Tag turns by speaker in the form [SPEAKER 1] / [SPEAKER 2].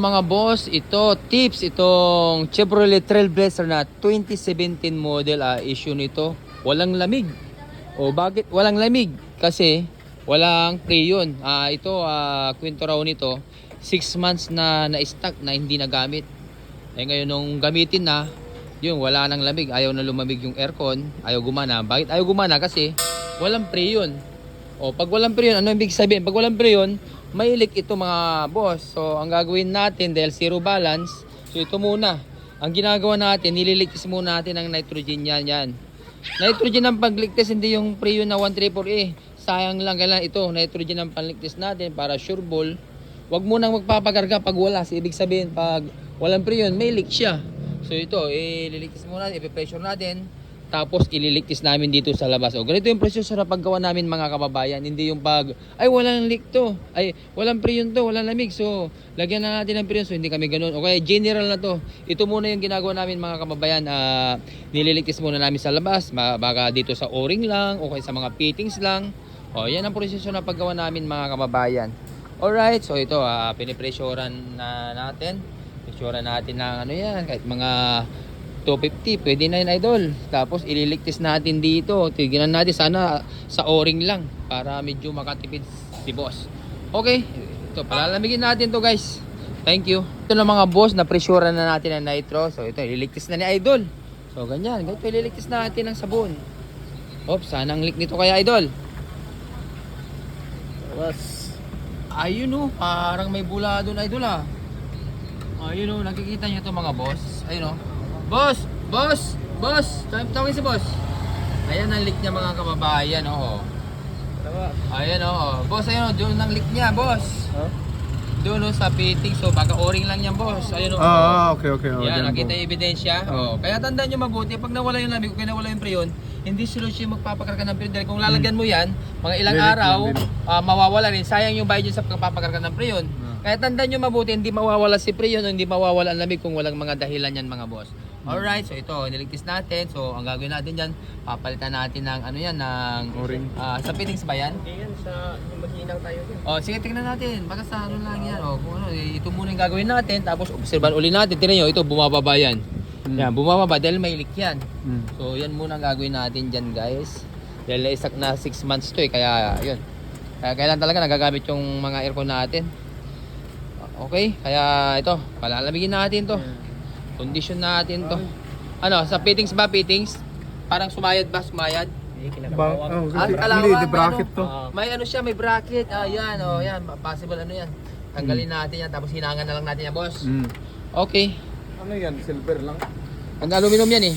[SPEAKER 1] Mga boss, ito tips itong Chevrolet Trailblazer na 2017 model, issue nito walang lamig. O bakit walang lamig? Kasi walang pre-yun. Ito kwento raw nito 6 months na na-stock na hindi nagamit. Ngayon nung gamitin na, yun wala nang lamig, ayaw na lumamig yung aircon, ayaw gumana. Bakit ayaw gumana? Kasi walang pre-yun. O pag walang pre-yun, ano ibig sabihin? Pag walang pre-yun, may leak ito mga boss. So ang gagawin natin dahil zero balance, so ito muna. Ang ginagawa natin, nililigtas muna natin ang nitrogen yan. Nitrogen ang pagligtas, hindi yung pre-yun na 134A. Sayang lang, kailangan ito, nitrogen ang panligtas natin para sure ball. Huwag mo nang magpapagarga pag wala. So, ibig sabihin, pag walang pre-yun, may leak siya. So ito, ililigtas muna, ipipressure natin. Tapos ililigtas namin dito sa labas. O ganito yung proseso na paggawa namin mga kababayan. Hindi yung pag, ay walang leak to. Ay walang pre-yun to, walang lamig. So lagyan na natin ng pre-yun. So hindi kami ganun. Okay, general na to. Ito muna yung ginagawa namin mga kababayan. Nililigtas muna namin sa labas. Baka dito sa o-ring lang. O kaya sa mga fittings lang. O yan ang proseso na paggawa namin mga kababayan. Alright, so ito, pinipressurean na natin. Pressurean natin ng ano yan. Kahit mga 250, pwede na yun idol. Tapos ililigtas natin dito. Tignan natin sana sa o-ring lang para medyo makatipid si boss. Okay, ito palalamigin natin to guys. Thank you. Ito na mga boss, na pressure na natin ang nitro. So ito ililigtas na ni idol. So ganyan, ganito ililigtas natin ng sabon. Oops, sana ang leak nito kaya idol. Ayun oh, parang may bula doon idol Ayun oh, nakikita niyo to mga boss. Ayun oh. Boss! Tawagin si boss. Ayan ang leak niya mga kababayan, Ayan boss, ayun doon ang leak niya, boss. Doon sa fitting, so baka o-ring lang yan, boss. Ayun
[SPEAKER 2] Okay.
[SPEAKER 1] Yan, nakita yung ebidensya. Kaya tandaan nyo mabuti, pag nawala yung lamig, kung nawala yung pre-yun, hindi solusyon magpapakarga ng pre-yun. Kung lalagyan mo yan, mga ilang araw, mawawala rin. Sayang yung bayad yun sa pagpapakarga ng pre-yun. Kaya tandaan nyo mabuti, hindi mawawala si pre-yun, hindi mawawala ang lamig kung walang mga dahilan yan mga boss. Alright, so ito, niligtas natin. So, ang gagawin natin dyan, papalitan natin ng ano yan, ng
[SPEAKER 2] o-ring.
[SPEAKER 1] Sa fittings ba yan?
[SPEAKER 3] Hindi yan, sa maginaw tayo din.
[SPEAKER 1] Sige, tingnan natin. Baka sa ano lang yan. Kung ano, ito muna yung gagawin natin. Tapos, obserban uli natin. Tingnan nyo, ito, bumababa yan. Yan, bumababa dahil may leak yan. So, yan muna ang gagawin natin dyan, guys. Dahil isak na 6 months to kaya, yun. Kaya kailan talaga nagagamit yung mga aircon natin. Okay, kaya ito, palalamigin natin to. Condition natin to. Ano, sa fittings ba, fittings? Parang sumayad ba? Sumayad?
[SPEAKER 3] Hindi, kinakabawang.
[SPEAKER 2] Hindi, the bracket to.
[SPEAKER 1] May ano siya, may bracket. Yan, yan. Possible ano yan. Tanggalin natin yan, tapos hinangan na lang natin yan, boss. Okay.
[SPEAKER 2] Ano yan? Silver lang?
[SPEAKER 1] Ang aluminum yan